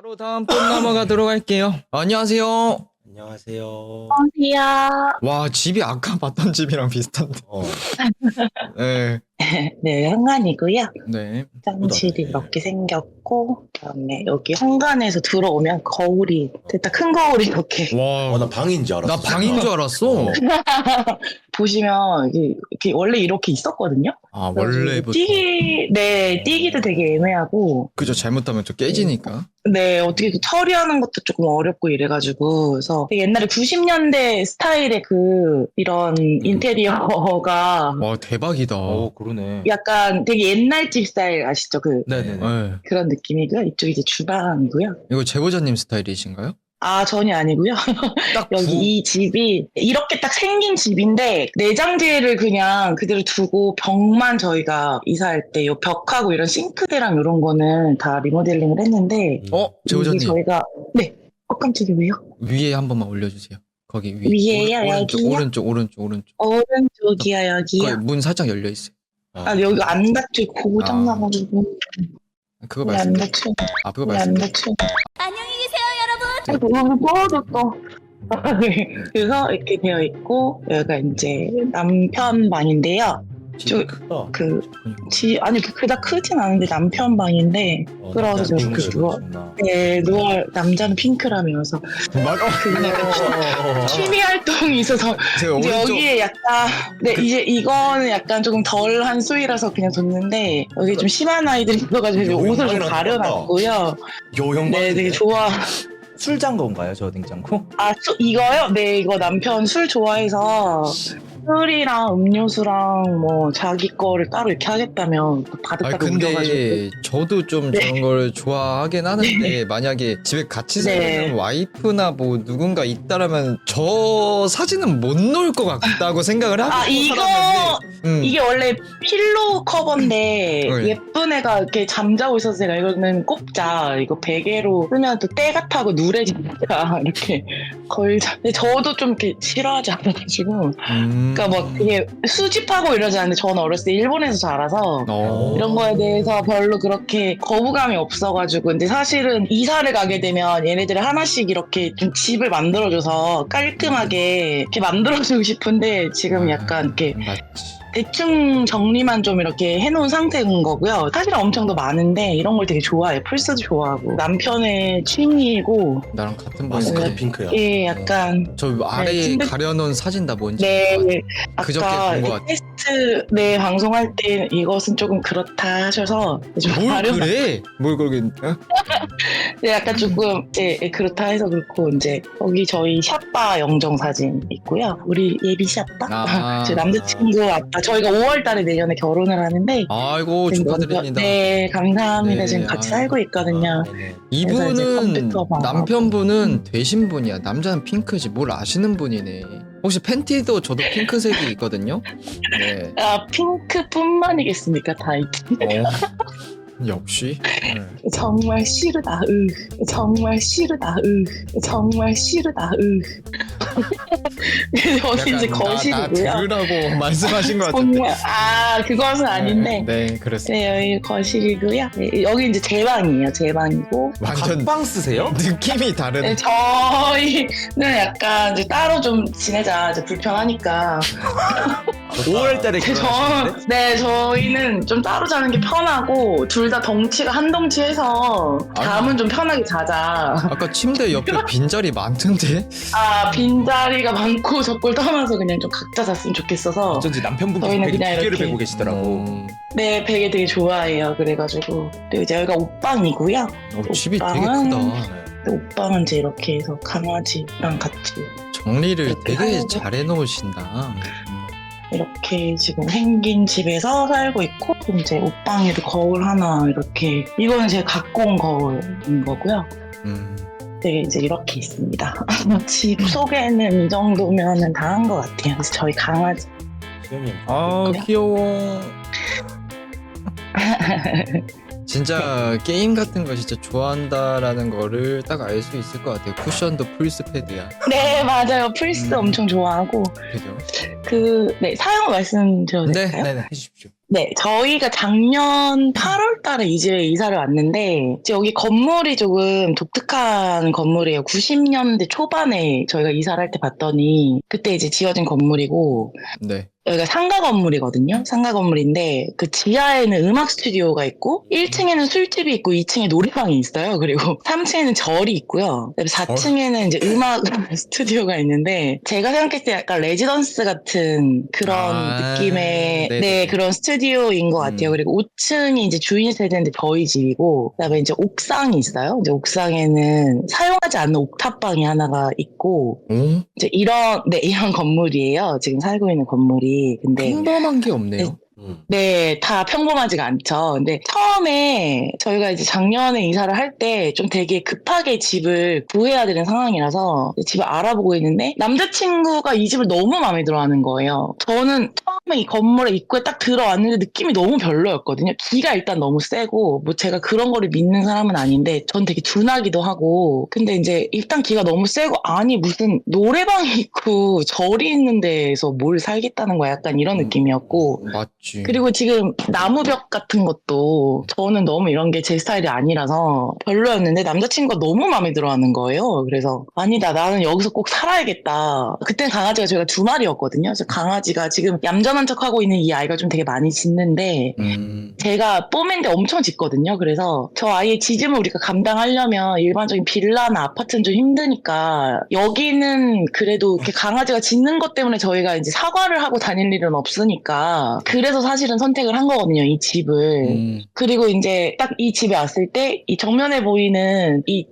바로 다음 분 넘어가도록 할게요. 안녕하세요. 안녕하세요. 안녕하세요. 와, 집이 아까 봤던 집이랑 비슷한데. 네, 네, 현관이고요. 네. 화장실이 이렇게 생겼고, 그다음에 여기 현관에서 들어오면 거울이 됐다 큰 거울이 이렇게 와, 나 방인 줄 알았어. 나 방인 줄 알았어. 보시면 이게 원래 이렇게 있었거든요. 아, 원래부터. 뛰기도 되게 애매하고, 그죠, 잘못하면 또 깨지니까. 네, 어떻게 처리하는 것도 조금 어렵고 이래가지고, 그래서 되게 옛날에 90년대 스타일의 이런 인테리어가 와, 대박이다. 그러네. 약간 되게 옛날 집 스타일 아시죠? 네네네. 네. 그런 느낌이고요. 이쪽이 이제 주방이고요. 이거 제보자님 스타일이신가요? 아, 전혀 아니고요. 딱 여기 이 집이 이렇게 딱 생긴 집인데 내장재를 그냥 그대로 두고 벽만 저희가 이사할 때 요 벽하고 이런 싱크대랑 이런 거는 다 리모델링을 했는데 제보자님. 이게 저희가 네. 깜짝이야 왜요? 위에 한 번만 올려주세요. 거기 위에. 위에요? 여기요? 오른쪽. 오른쪽이요 여기요? 거기 문 살짝 열려 있어요. 아 여기 안 닫혀 고장 나가지고 그거 왜 안 말씀. 닫혀? 그거 왜 안 말씀. 닫혀? 안녕히 계세요, 여러분. 너무 꺼졌어. 그래서 이렇게 되어 있고 여기가 이제 남편 방인데요. 진짜 크다. 아니 그닥 크진 않은데 남편 방인데 그래서 저 이렇게 남자는 핑크라면서 그냥 약간 취미 활동이 있어서 제가 이제 오른쪽 여기에 약간 이제 이거는 약간 조금 덜한 수위라서 그냥 뒀는데 여기 좀 심한 아이들이 있어가지고 이제 옷을 좀 가려놨고요. 요형. 네, 되게 좋아. 술장고인가요, 저 냉장고? 이거요? 네, 이거 남편 술 좋아해서 술이랑 음료수랑 뭐 자기 거를 따로 이렇게 하겠다면 가득가득 옮겨가지고. 근데 저도 좀 네. 저런 걸 좋아하긴 하는데 만약에 집에 같이 사는 네. 와이프나 뭐 누군가 있다라면 저 사진은 못 놓을 것 같다고 생각을 하고 이게 원래 필로 커버인데 네. 예쁜 애가 이렇게 잠자고 있어서 제가 이거는 꼽자 이거 베개로 쓰면 또 때가 타고 누래지니까 이렇게 걸자. 근데 저도 좀 이렇게 싫어하지 않아가지고 그러니까 뭐 되게 수집하고 이러지 않는데 저는 어렸을 때 일본에서 자라서 이런 거에 대해서 별로 그렇게 거부감이 없어가지고 근데 사실은 이사를 가게 되면 얘네들이 하나씩 이렇게 좀 집을 만들어줘서 깔끔하게 이렇게 만들어주고 싶은데 지금 약간 이렇게 맞지. 대충 정리만 좀 이렇게 해놓은 상태인 거고요. 사실은 엄청 더 많은데 이런 걸 되게 좋아해요. 플스도 좋아하고 남편의 취미이고 나랑 같은 맞아요. 방이야. 마스카드 핑크야. 예, 약간 저 아래에 침대- 가려놓은 사진 다 뭔지 네, 알것 같아. 그저께 아까 본것 같아. 테스트 방송할 때 이것은 조금 그렇다 하셔서 좀 뭘 다른 그래? 뭘 그러긴? 어? 약간 조금 그렇다 해서 그렇고 이제 여기 저희 샷바 영정 사진 있고요. 우리 예비 샷바 제 남자친구 아빠 저희가 5월달에 내년에 결혼을 하는데 아이고 지금 축하드립니다. 네 감사합니다. 네, 지금 같이 아유. 살고 있거든요. 네네. 그래서 이제 이분은 컴퓨터 방하고. 남편분은 되신 분이야. 남자는 핑크지. 뭘 아시는 분이네. 혹시 팬티도 저도 핑크색이 있거든요. 네. 아 핑크뿐만이겠습니까 다이트. 역시. 네. 정말 싫으다. 정말 싫으다. 정말 싫으다. 저는 이제 약간 거실이고요. 나 들으라고 말씀하신 것 같은데. 정말 그것은 아닌데. 네, 그랬어요. 네, 여기 거실이고요. 네, 여기 이제 제 방이에요. 제 방이고. 완전 각방 쓰세요? 느낌이 다르네. 네, 저희는 약간 이제 따로 좀 지내자. 이제 불편하니까. 5월달에 결혼하셨는데? 저희는 좀 따로 자는 게 편하고 둘 다 덩치가 한 덩치해서 잠은 좀 편하게 자자. 아까 침대 옆에 빈자리 많던데? 빈자리가 많고 저걸 떠나서 그냥 좀 각자 잤으면 좋겠어서. 어쩐지 남편분께서 저희는 되게 그냥 두 개를 이렇게. 베고 계시더라고. 네, 베개 되게 좋아해요. 그래가지고. 그리고 이제 여기가 옷방이고요. 집이 되게 오빠는- 크다. 옷방은 이제 이렇게 해서 강아지랑 같이 정리를 이렇게 되게 하고. 잘 해놓으신다. 이렇게 지금 생긴 집에서 살고 있고 또 이제 옷방에도 거울 하나 이렇게 이거는 제가 갖고 온 거울인 거고요. 되게 이제 이렇게 있습니다. 집 소개는 이 정도면은 다 한 것 같아요. 그래서 저희 강아지 수현님. 아 귀여워. 진짜 게임 같은 거 진짜 좋아한다라는 거를 딱 알 수 있을 것 같아요. 쿠션도 플스 패드야. 네 맞아요. 플스 엄청 좋아하고 그죠? 사용 말씀드려도 될까요? 네네, 해주십시오. 네, 저희가 작년 8월 달에 이 집에 이사를 왔는데, 이제 여기 건물이 조금 독특한 건물이에요. 90년대 초반에 저희가 이사를 할 때 봤더니, 그때 이제 지어진 건물이고, 네. 여기가 상가 건물이거든요. 상가 건물인데 그 지하에는 음악 스튜디오가 있고 1층에는 술집이 있고 2층에 노래방이 있어요. 그리고 3층에는 절이 있고요. 4층에는 이제 음악 스튜디오가 있는데 제가 생각했을 때 약간 레지던스 같은 그런 느낌의 네네. 네 그런 스튜디오인 것 같아요. 그리고 5층이 이제 주인 세대인데 저희 집이고 그다음에 이제 옥상이 있어요. 이제 옥상에는 사용하지 않는 옥탑방이 하나가 있고 오? 이제 이런 건물이에요. 지금 살고 있는 건물이. 근데 평범한 게 없네요. 네, 다 평범하지가 않죠. 근데 처음에 저희가 이제 작년에 이사를 할 때 좀 되게 급하게 집을 구해야 되는 상황이라서 집을 알아보고 있는데 남자친구가 이 집을 너무 마음에 들어 하는 거예요. 저는 처음에 이 건물에 입구에 딱 들어왔는데 느낌이 너무 별로였거든요. 기가 일단 너무 세고 뭐 제가 그런 거를 믿는 사람은 아닌데 전 되게 둔하기도 하고 근데 이제 일단 기가 너무 세고 아니 무슨 노래방이 있고 절이 있는 데에서 뭘 살겠다는 거야 약간 이런 느낌이었고 맞지. 그리고 지금 나무벽 같은 것도 저는 너무 이런 게 제 스타일이 아니라서 별로였는데 남자친구가 너무 마음에 들어하는 거예요. 그래서 아니다 나는 여기서 꼭 살아야겠다. 그땐 강아지가 저희가 2마리였거든요. 그래서 강아지가 지금 얌전한 척하고 있는 이 아이가 좀 되게 많이 짖는데 제가 뽀맨데 엄청 짖거든요. 그래서 저 아이의 짖음을 우리가 감당하려면 일반적인 빌라나 아파트는 좀 힘드니까 여기는 그래도 이렇게 강아지가 짖는 것 때문에 저희가 이제 사과를 하고 다닐 일은 없으니까 그래서 사실은 선택을 한 거거든요, 이 집을. 그리고 이제 딱 이 집에 왔을 때 이 정면에 보이는 이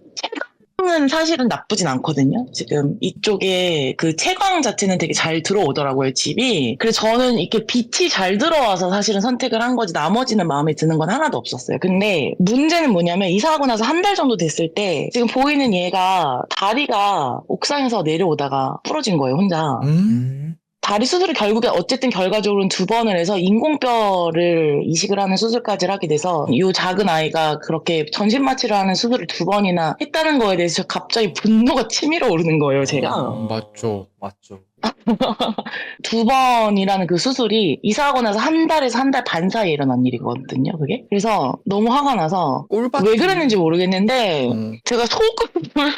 채광은 사실은 나쁘진 않거든요. 지금 이쪽에 그 채광 자체는 되게 잘 들어오더라고요, 집이. 그래서 저는 이렇게 빛이 잘 들어와서 사실은 선택을 한 거지 나머지는 마음에 드는 건 하나도 없었어요. 근데 문제는 뭐냐면 이사하고 나서 한 달 정도 됐을 때 지금 보이는 얘가 다리가 옥상에서 내려오다가 부러진 거예요, 혼자. 다리 수술을 결국에 어쨌든 결과적으로는 2번을 해서 인공뼈를 이식을 하는 수술까지 하게 돼서 이 작은 아이가 그렇게 전신 마취를 하는 수술을 2번이나 했다는 거에 대해서 갑자기 분노가 치밀어 오르는 거예요, 제가. 맞죠. 2번이라는 그 수술이 이사하고 나서 한 달에서 한 달 반 사이에 일어난 일이거든요, 그게. 그래서 너무 화가 나서 꼴받기. 왜 그랬는지 모르겠는데 제가 소금을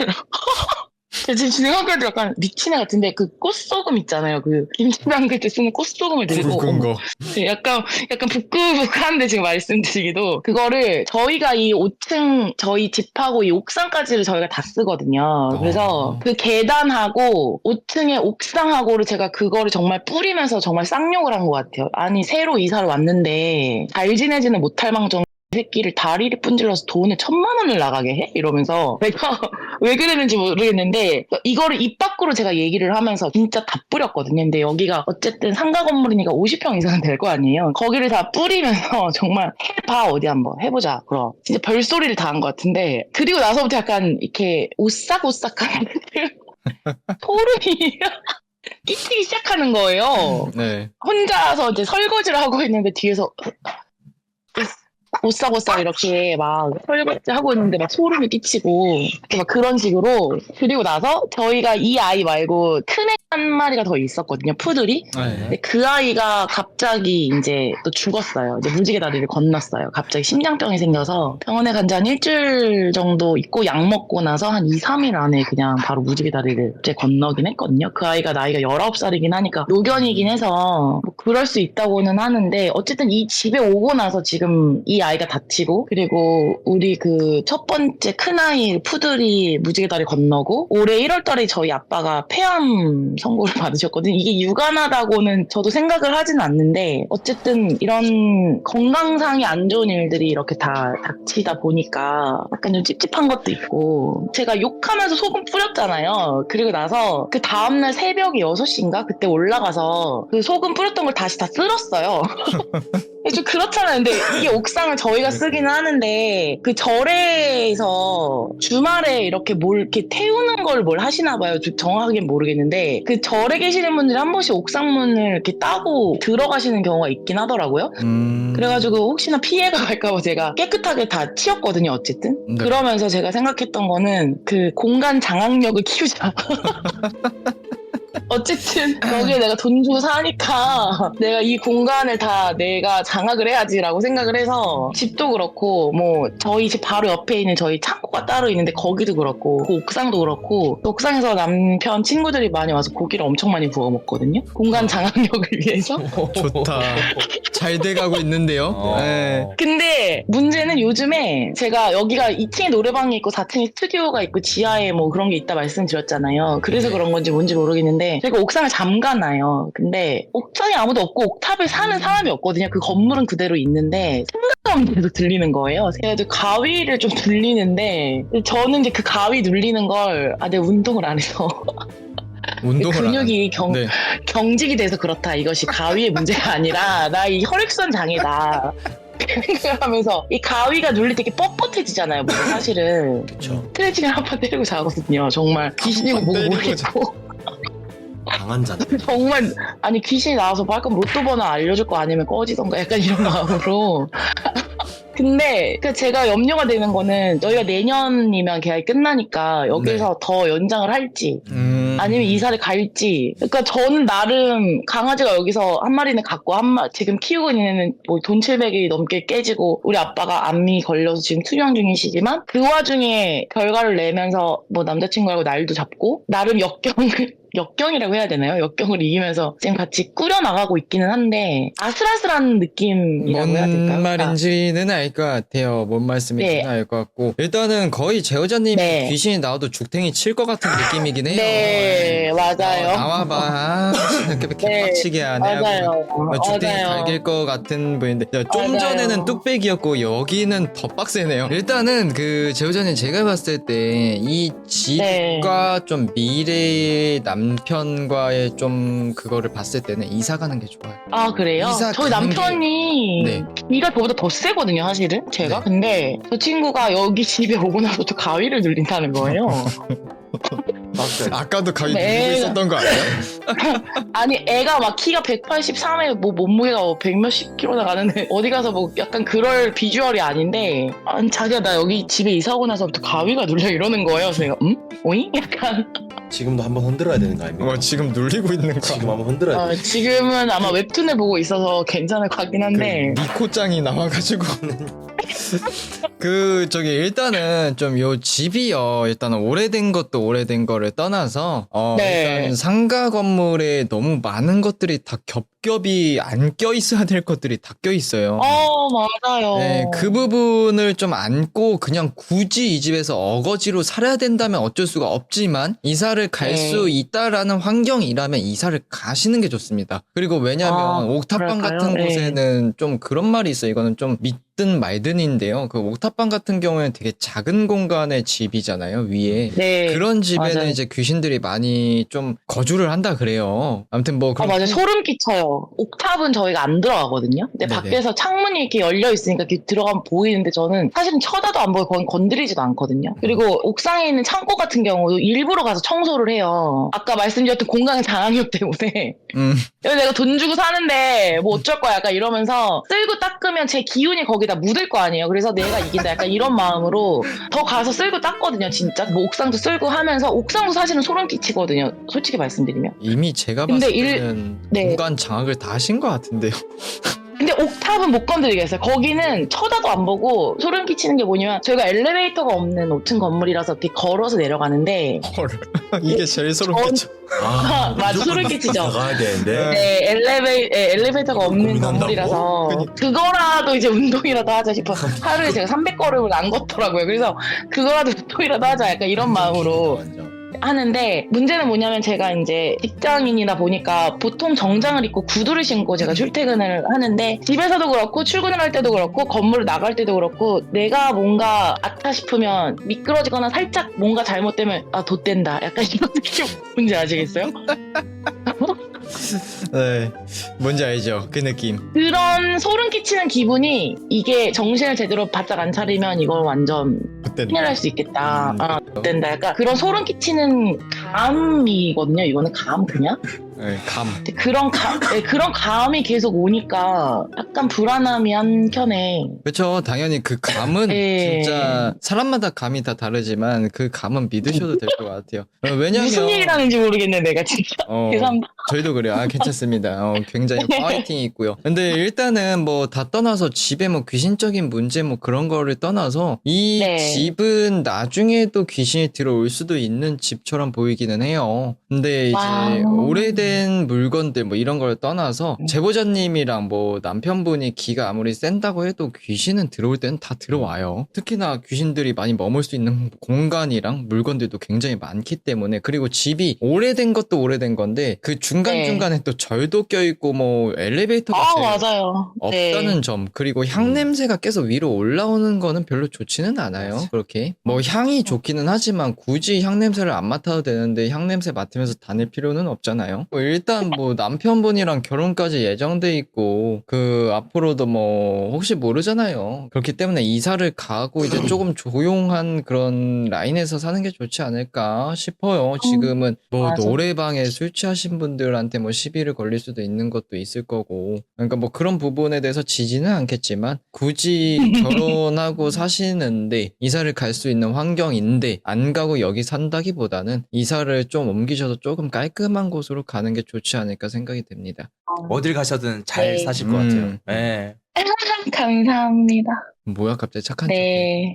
지금 생각해도 약간 미친 애 같은데 그 꽃소금 있잖아요. 그 김치 담글 때 쓰는 꽃소금을 들고 굵은 거. 네, 약간 부끄부끄한데 지금 말씀드리기도 그거를 저희가 이 5층 저희 집하고 이 옥상까지를 저희가 다 쓰거든요. 그래서 그 계단하고 5층의 옥상하고를 제가 그거를 정말 뿌리면서 정말 쌍욕을 한 것 같아요. 아니 새로 이사를 왔는데 잘 지내지는 못할 망정 새끼를 다리를 분질러서 돈을 1,000만 원을 나가게 해? 이러면서 내가 왜 그랬는지 모르겠는데 이거를 입 밖으로 제가 얘기를 하면서 진짜 다 뿌렸거든요. 근데 여기가 어쨌든 상가 건물이니까 50평 이상은 될 거 아니에요. 거기를 다 뿌리면서 정말 해봐 어디 한번 해보자. 그럼 진짜 별소리를 다 한 것 같은데 그리고 나서부터 약간 이렇게 오싹오싹한 소름이 끼치기 시작하는 거예요. 네. 혼자서 이제 설거지를 하고 있는데 뒤에서 오싹오싹 이렇게 막 설거지 하고 있는데 막 소름이 끼치고 막 그런 식으로 그리고 나서 저희가 이 아이 말고 큰 애 한 마리가 더 있었거든요. 푸들이. 근데 그 아이가 갑자기 이제 또 죽었어요. 이제 무지개 다리를 건넜어요. 갑자기 심장병이 생겨서 병원에 간 지 한 일주일 정도 있고 약 먹고 나서 한 2, 3일 안에 그냥 바로 무지개 다리를 이제 건너긴 했거든요. 그 아이가 나이가 19살이긴 하니까 노견이긴 해서 뭐 그럴 수 있다고는 하는데 어쨌든 이 집에 오고 나서 지금 이 아이가 다치고 그리고 우리 그 첫 번째 큰아이 푸들이 무지개 다리 건너고 올해 1월 달에 저희 아빠가 폐암 선고를 받으셨거든요. 이게 유관하다고는 저도 생각을 하진 않는데 어쨌든 이런 건강상이 안 좋은 일들이 이렇게 다 닥치다 보니까 약간 좀 찝찝한 것도 있고 제가 욕하면서 소금 뿌렸잖아요. 그리고 나서 그 다음날 새벽에 6시인가 그때 올라가서 그 소금 뿌렸던 걸 다시 다 쓸었어요. 좀 그렇잖아요. 근데 이게 옥상을 저희가 쓰기는 하는데 그 절에서 주말에 이렇게 이렇게 태우는 걸 뭘 하시나 봐요. 정확하게는 모르겠는데 그 절에 계시는 분들이 한 번씩 옥상문을 이렇게 따고 들어가시는 경우가 있긴 하더라고요. 그래가지고 혹시나 피해가 갈까봐 제가 깨끗하게 다 치웠거든요. 어쨌든. 네. 그러면서 제가 생각했던 거는 그 공간 장악력을 키우자. 어쨌든 여기에 내가 돈 주고 사니까 내가 이 공간을 다 내가 장악을 해야지라고 생각을 해서 집도 그렇고 뭐 저희 집 바로 옆에 있는 저희 창고가 따로 있는데 거기도 그렇고 그 옥상도 그렇고 옥상에서 남편 친구들이 많이 와서 고기를 엄청 많이 구워 먹거든요. 공간 장악력을 위해서. 좋다. 잘 돼가고 있는데요. 네. 근데 문제는 요즘에 제가 여기가 2층에 노래방이 있고 4층에 스튜디오가 있고 지하에 뭐 그런 게 있다 말씀드렸잖아요. 그래서 그런 건지 뭔지 모르겠는데 제가 옥상을 잠가놔요. 근데 옥상에 아무도 없고 옥탑에 사는 사람이 없거든요. 그 건물은 그대로 있는데 생각하면 계속 들리는 거예요. 그래서 가위를 좀 눌리는데 저는 이제 그 가위 눌리는 걸 내가 운동을 안 해서 운동을 근육이 네. 경직이 돼서 그렇다. 이것이 가위의 문제가 아니라 나 이 혈액순 장애다. 생각을 하면서 이 가위가 눌릴 때 이렇게 뻣뻣해지잖아요. 뭐 사실은 그쵸. 스트레칭을 한 번 때리고 자거든요. 정말 귀신이고 뭐고 때리고 모르겠고 강한 자. 정말 아니 귀신이 나와서 빨간 로또 번호 알려줄 거 아니면 꺼지던가 약간 이런 마음으로 근데 제가 염려가 되는 거는 저희가 내년이면 계약이 끝나니까 여기서 더 연장을 할지 아니면 이사를 갈지. 그러니까 저는 나름 강아지가 여기서 한 마리는 갖고 지금 키우고 있는 뭐 돈 700이 넘게 깨지고 우리 아빠가 암이 걸려서 지금 투병 중이시지만 그 와중에 결과를 내면서 뭐 남자친구하고 날도 잡고 나름 역경이라고 해야 되나요? 역경을 이기면서 지금 같이 꾸려나가고 있기는 한데 아슬아슬한 느낌이라고 해야 될까요? 뭔 말인지는 알 것 같아요. 뭔 말씀인지는 네. 알 것 같고 일단은 거의 제호자님이 네. 귀신이 나와도 죽탱이 칠 것 같은 느낌이긴 해요. 네, 맞아요. 나와봐. 이렇게 개빡치게 안 해. 맞아요. 죽탱이 맞아요. 갈길 것 같은 분인데 좀 맞아요. 전에는 뚝배기였고 여기는 더 빡세네요. 일단은 그 제호자님 제가 봤을 때 이 집과 좀 미래의 남편과의 좀 그거를 봤을 때는 이사 가는 게 좋아요. 아, 그래요? 이사 저희 가는 남편이 네. 기가 저보다 더 세거든요, 사실은. 제가. 네. 근데 저 친구가 여기 집에 오고 나서도 가위를 눌린다는 거예요. 아까도 가위 네. 누르고 있었던 거 아니에요? 아니, 애가 막 키가 183에 뭐 몸무게가 100몇십 킬로 나가는데 어디 가서 뭐 약간 그럴 비주얼이 아닌데 아니, 자기야 나 여기 집에 이사 오고 나서부터 가위가 눌려 이러는 거예요. 그래서 내가 오잉? 약간 지금도 한번 흔들어야 되는 거 아닙니까? 지금 눌리고 있는 거. 지금 한번 흔들어야 돼. 지금은 아마 웹툰을 보고 있어서 괜찮을 것 같긴 한데 미코짱이 나와가지고 일단은 좀 요 집이요 일단은 오래된 것도 오래된 거를 떠나서 네. 일단 상가 건물에 너무 많은 것들이 다 겹겹이 안 껴있어야 될 것들이 다 껴있어요. 맞아요. 네, 그 부분을 좀 안고 그냥 굳이 이 집에서 어거지로 살아야 된다면 어쩔 수가 없지만 이사를 갈 수 있다라는 환경이라면 이사를 가시는 게 좋습니다. 그리고 왜냐면 옥탑방 그럴까요? 같은 네. 곳에는 좀 그런 말이 있어요. 이거는 좀 믿든 말든인데요. 그 옥탑방 같은 경우에는 되게 작은 공간의 집이잖아요, 위에. 네. 그런 집에는 맞아요. 이제 귀신들이 많이 좀 거주를 한다 그래요. 아무튼 뭐 그런 맞아요. 소름 끼쳐요. 옥탑은 저희가 안 들어가거든요. 근데 네네. 밖에서 창문이 이렇게 열려 있으니까 이렇게 들어가면 보이는데 저는 사실은 쳐다도 안 보고 건드리지도 않거든요. 그리고 옥상에 있는 창고 같은 경우도 일부러 가서 청소를 해요. 아까 말씀드렸던 공간의 장악력 때문에. 여기 내가 돈 주고 사는데 뭐 어쩔 거야 약간 이러면서 쓸고 닦으면 제 기운이 거기다 묻을 거 아니에요. 그래서 내가 이긴다 약간 이런 마음으로 더 가서 쓸고 닦거든요. 진짜 뭐 옥상도 쓸고 하면서 옥상도 사실은 소름 끼치거든요. 솔직히 말씀드리면. 이미 제가 근데 봤을 때는 네. 공간 장악을 다 하신 것 같은데요. 근데 옥탑은 못 건드리겠어요. 거기는 쳐다도 안 보고 소름 끼치는 게 뭐냐면 저희가 엘리베이터가 없는 5층 건물이라서 이렇게 걸어서 내려가는데 헐. 이게 제일 소름 끼쳐. 맞아, 소름 끼치죠. 나가야 되는데. 네, 엘리베이터가 없는 고민한다고? 건물이라서 그거라도 이제 운동이라도 하자 싶어. 하루에 제가 300걸음을 안 걷더라고요. 그래서 그거라도 운동이라도 하자 약간 이런 마음으로 완전. 하는데 문제는 뭐냐면 제가 이제 직장인이다 보니까 보통 정장을 입고 구두를 신고 제가 출퇴근을 하는데 집에서도 그렇고 출근을 할 때도 그렇고 건물을 나갈 때도 그렇고 내가 뭔가 아차 싶으면 미끄러지거나 살짝 뭔가 잘못되면 돛된다 약간 이런 느낌 뭔지 아시겠어요? 네, 뭔지 알죠? 그 느낌. 그런 소름 끼치는 기분이 이게 정신을 제대로 바짝 안 차리면 이걸 완전 그때 큰일 날 수 있겠다. 돛된다 약간 그런 소름 끼치는 감이거든요. 이거는 감 그냥? 네, 감. 그런 감이 계속 오니까 약간 불안함이 한켠에. 그렇죠. 당연히 그 감은 네. 진짜 사람마다 감이 다 다르지만 그 감은 믿으셔도 될 것 같아요. 왜냐면 무슨 얘기라는지 모르겠네, 내가 진짜. 죄송합니다. 저희도 그래요. 괜찮습니다. 굉장히 파이팅이 있고요. 근데 일단은 뭐 다 떠나서 집에 뭐 귀신적인 문제 뭐 그런 거를 떠나서 이 네. 집은 나중에도 귀신이 들어올 수도 있는 집처럼 보이기는 해요. 근데 이제 와우. 오래된 물건들 뭐 이런 걸 떠나서 제보자님이랑 뭐 남편분이 기가 아무리 센다고 해도 귀신은 들어올 때는 다 들어와요. 특히나 귀신들이 많이 머물 수 있는 공간이랑 물건들도 굉장히 많기 때문에, 그리고 집이 오래된 것도 오래된 건데 그 중간중간에 또 절도 껴있고 뭐 엘리베이터가 제일 맞아요. 없다는 점, 그리고 향 냄새가 계속 위로 올라오는 거는 별로 좋지는 않아요. 그렇게 뭐 향이 좋기는 하지만 굳이 향 냄새를 안 맡아도 되는데 향 냄새 맡으면서 다닐 필요는 없잖아요. 뭐 일단 뭐 남편분이랑 결혼까지 예정돼 있고 그 앞으로도 뭐 혹시 모르잖아요. 그렇기 때문에 이사를 가고 이제 조금 조용한 그런 라인에서 사는 게 좋지 않을까 싶어요. 지금은 뭐 맞아. 노래방에 술 취하신 분들한테 뭐 시비를 걸릴 수도 있는 것도 있을 거고, 그러니까 뭐 그런 부분에 대해서 지지는 않겠지만 굳이 결혼하고 사시는데 이사를 갈 수 있는 환경인데 안 가고 여기 산다기보다는 이사를 좀 옮기셔서 조금 깔끔한 곳으로 가는 게 좋지 않을까 생각이 듭니다. 어딜 가셔든 잘 네. 사실 것 같아요. 음. 네. 감사합니다. 뭐야 갑자기 착한 척. 네.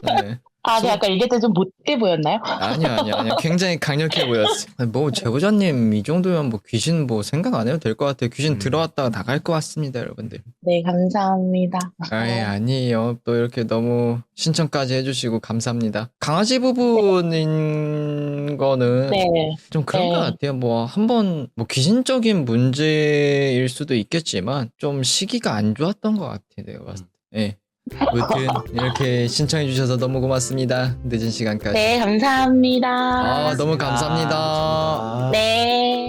네. 네, 아까 얘기할 때 좀 못돼 보였나요? 아니야. 굉장히 강력해 보였어. 뭐 제보자님 이 정도면 뭐 귀신 뭐 생각 안 해도 될 것 같아요. 귀신 들어왔다가 나갈 것 같습니다, 여러분들. 네, 감사합니다. 아니에요. 또 이렇게 너무 신청까지 해주시고 감사합니다. 강아지 부분인 거는 네. 좀 그런 네. 것 같아요. 뭐 한번 뭐 귀신적인 문제일 수도 있겠지만 좀 시기가 안 좋았던 것 같아요. 내가 봤을 때. 예. 아무튼 이렇게 신청해 주셔서 너무 고맙습니다. 늦은 시간까지. 네, 감사합니다. 너무 감사합니다. 네.